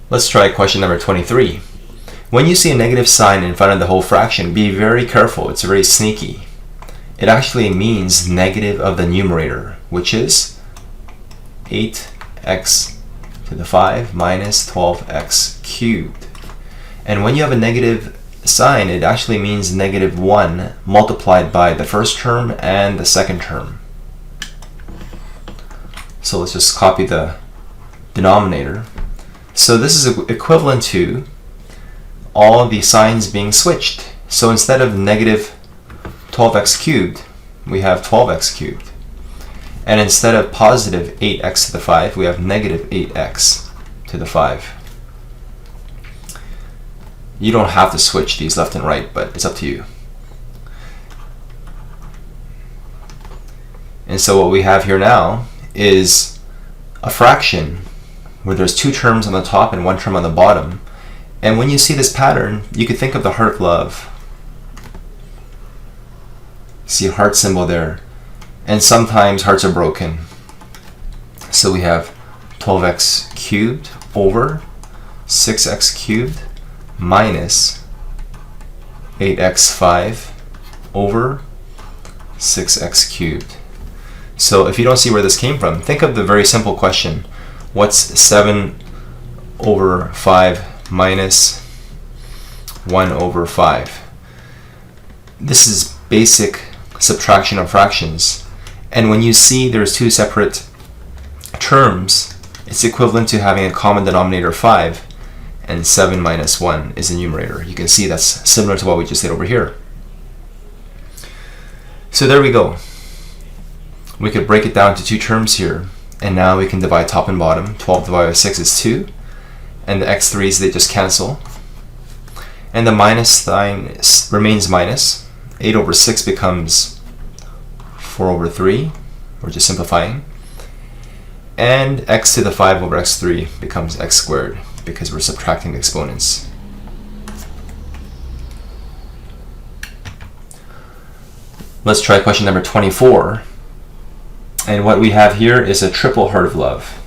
Let's try question number 23. When you see a negative sign in front of the whole fraction, be very careful. It's very sneaky. It actually means negative of the numerator, which is 8x to the 5 minus 12x cubed. And when you have a negative sign, it actually means negative 1 multiplied by the first term and the second term. So let's just copy the denominator. So this is equivalent to all the signs being switched. So instead of negative 12x cubed, we have 12x cubed. And instead of positive 8x to the 5, we have negative 8x to the 5. You don't have to switch these left and right, but it's up to you. And so what we have here now is a fraction where there's two terms on the top and one term on the bottom. And when you see this pattern, you could think of the heart of love. See a heart symbol there. And sometimes hearts are broken. So we have 12x cubed over 6x cubed minus 8x5 over 6x cubed. So if you don't see where this came from, think of the very simple question. What's 7 over 5 minus 1 over 5? This is basic subtraction of fractions. And when you see there's two separate terms, it's equivalent to having a common denominator 5, and 7 minus 1 is the numerator. You can see that's similar to what we just did over here. So there we go. We could break it down to two terms here, and now we can divide top and bottom. 12 divided by 6 is 2, and the x3's, they just cancel. And the minus sign remains minus. 8 over 6 becomes 4 over 3. We're just simplifying. And x to the 5 over x3 becomes x squared because we're subtracting the exponents. Let's try question number 24. And what we have here is a triple heart of love.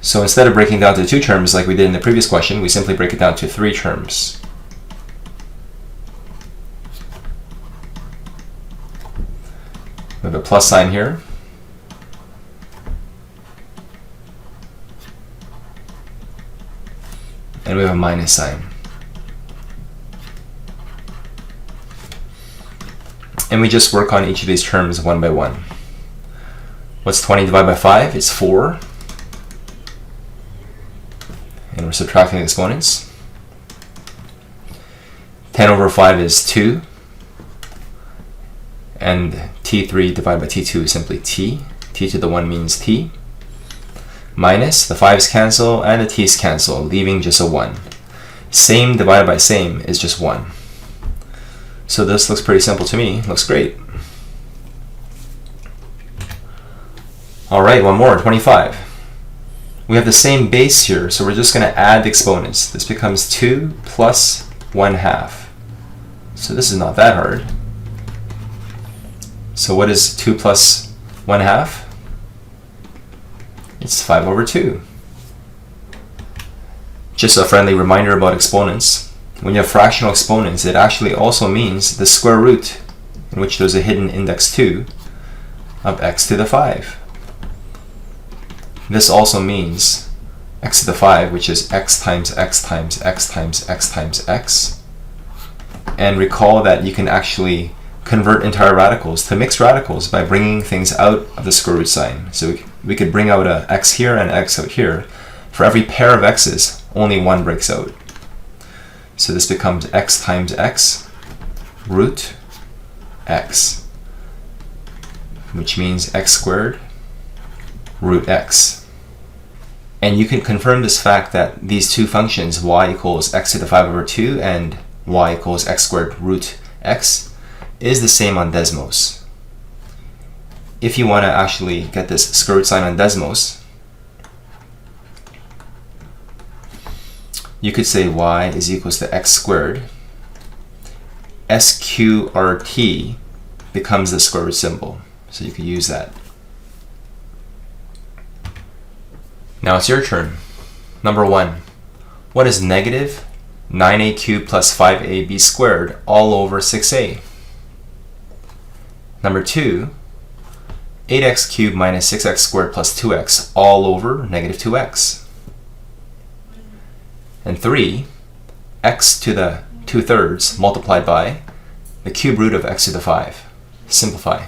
So instead of breaking down to two terms like we did in the previous question, we simply break it down to three terms. We have a plus sign here. And we have a minus sign. And we just work on each of these terms one by one. What's 20 divided by 5? It's 4. And we're subtracting the exponents. 10 over 5 is 2. And t3 divided by t2 is simply t. t to the 1 means t. Minus, the 5's cancel and the t's cancel, leaving just a 1. Same divided by same is just 1. So this looks pretty simple to me. Looks great. Alright, one more, 25. We have the same base here, so we're just going to add the exponents. This becomes 2 plus 1/2. So this is not that hard. So what is 2 plus 1/2? It's 5 over 2. Just a friendly reminder about exponents. When you have fractional exponents, it actually also means the square root, in which there's a hidden index 2, of x to the 5. This also means x to the 5, which is x times x times x times x times x. And recall that you can actually convert entire radicals to mixed radicals by bringing things out of the square root sign. So we could bring out a x here and x out here. For every pair of x's, only one breaks out. So this becomes x times x root x, which means x squared root x. And you can confirm this fact that these two functions, y equals x to the 5 over 2 and y equals x squared root x, is the same on Desmos. If you want to actually get this square root sign on Desmos, you could say y is equals to x squared. SQRT becomes the square root symbol, so you could use that. Now it's your turn. Number 1. What is negative 9a cubed plus 5ab squared all over 6a? Number 2. 8x cubed minus 6x squared plus 2x all over negative 2x. And 3. X to the 2/3 multiplied by the cube root of x to the 5. Simplify.